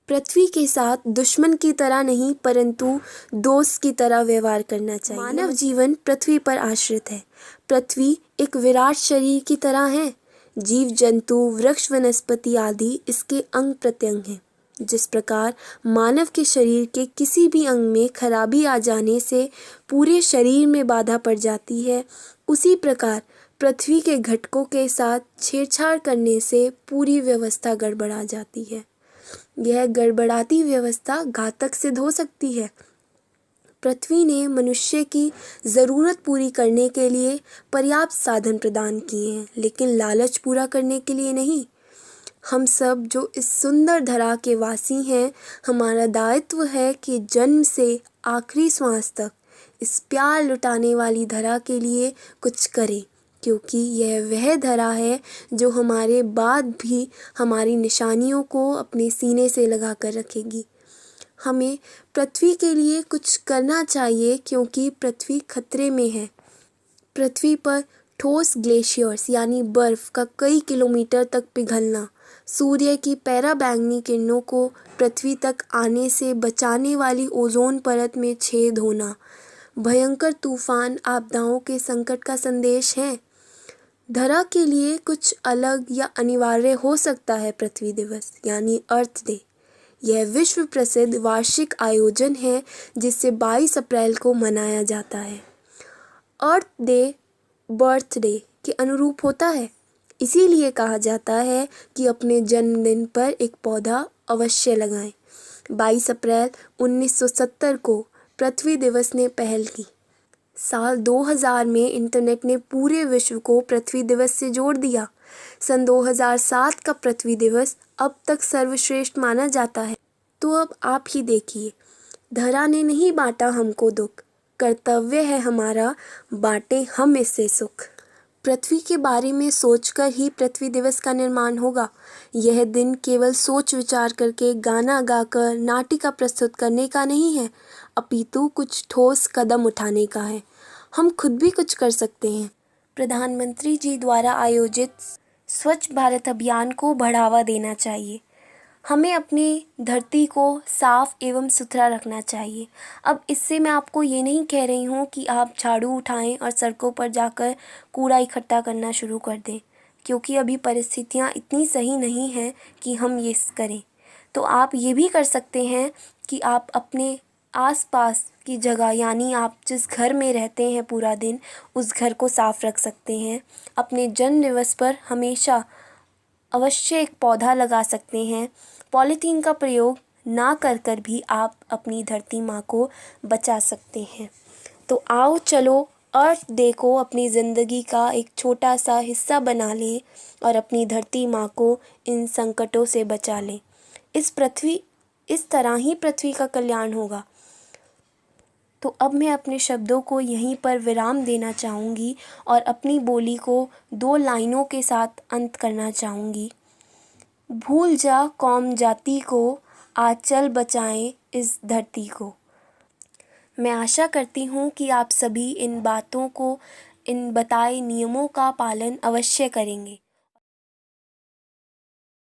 पृथ्वी के साथ दुश्मन की तरह नहीं परंतु दोस्त की तरह व्यवहार करना चाहिए। मानव जीवन पृथ्वी पर आश्रित है। पृथ्वी एक विराट शरीर की तरह है। जीव जंतु, वृक्ष, वनस्पति आदि इसके अंग प्रत्यंग हैं। जिस प्रकार मानव के शरीर के किसी भी अंग में खराबी आ जाने से पूरे शरीर में बाधा पड़ जाती है, उसी प्रकार पृथ्वी के घटकों के साथ छेड़छाड़ करने से पूरी व्यवस्था गड़बड़ा जाती है। यह गड़बड़ाती व्यवस्था घातक सिद्ध हो सकती है। पृथ्वी ने मनुष्य की ज़रूरत पूरी करने के लिए पर्याप्त साधन प्रदान किए हैं, लेकिन लालच पूरा करने के लिए नहीं। हम सब जो इस सुंदर धरा के वासी हैं, हमारा दायित्व है कि जन्म से आखिरी श्वास तक इस प्यार लुटाने वाली धरा के लिए कुछ करें, क्योंकि यह वह धरा है जो हमारे बाद भी हमारी निशानियों को अपने सीने से लगा कर रखेगी। हमें पृथ्वी के लिए कुछ करना चाहिए, क्योंकि पृथ्वी खतरे में है। पृथ्वी पर ठोस ग्लेशियर्स यानी बर्फ़ का कई किलोमीटर तक पिघलना, सूर्य की पराबैंगनी किरणों को पृथ्वी तक आने से बचाने वाली ओजोन परत में छेद होना, भयंकर तूफान आपदाओं के संकट का संदेश है। धरा के लिए कुछ अलग या अनिवार्य हो सकता है पृथ्वी दिवस यानी अर्थ डे। यह विश्व प्रसिद्ध वार्षिक आयोजन है जिसे 22 अप्रैल को मनाया जाता है। अर्थ डे बर्थडे के अनुरूप होता है। इसीलिए कहा जाता है कि अपने जन्मदिन पर एक पौधा अवश्य लगाएं। 22 अप्रैल 1970 को पृथ्वी दिवस ने पहल की। साल 2000 में इंटरनेट ने पूरे विश्व को पृथ्वी दिवस से जोड़ दिया। सन 2007 का पृथ्वी दिवस अब तक सर्वश्रेष्ठ माना जाता है। तो अब आप ही देखिए, धरा ने नहीं बांटा हमको दुख, कर्तव्य है हमारा बांटे हम इससे सुख। पृथ्वी के बारे में सोचकर ही पृथ्वी दिवस का निर्माण होगा। यह दिन केवल सोच विचार करके गाना गाकर नाटिका प्रस्तुत करने का नहीं है, अपितु कुछ ठोस कदम उठाने का है। हम खुद भी कुछ कर सकते हैं। प्रधानमंत्री जी द्वारा आयोजित स्वच्छ भारत अभियान को बढ़ावा देना चाहिए। हमें अपनी धरती को साफ एवं सुथरा रखना चाहिए। अब इससे मैं आपको ये नहीं कह रही हूँ कि आप झाड़ू उठाएं और सड़कों पर जाकर कूड़ा इकट्ठा करना शुरू कर दें, क्योंकि अभी परिस्थितियाँ इतनी सही नहीं हैं कि हम ये करें। तो आप ये भी कर सकते हैं कि आप अपने आसपास की जगह यानी आप जिस घर में रहते हैं पूरा दिन, उस घर को साफ रख सकते हैं। अपने जन्म दिवस पर हमेशा अवश्य एक पौधा लगा सकते हैं। पॉलीथीन का प्रयोग ना कर भी आप अपनी धरती माँ को बचा सकते हैं। तो आओ चलो अर्थ डे को अपनी ज़िंदगी का एक छोटा सा हिस्सा बना लें और अपनी धरती माँ को इन संकटों से बचा लें। इस तरह ही पृथ्वी का कल्याण होगा। तो अब मैं अपने शब्दों को यहीं पर विराम देना चाहूँगी और अपनी बोली को 2 लाइनों के साथ अंत करना चाहूँगी। भूल जा कौम जाति को, आज चल बचाएं इस धरती को। मैं आशा करती हूँ कि आप सभी इन बातों को, इन बताए नियमों का पालन अवश्य करेंगे।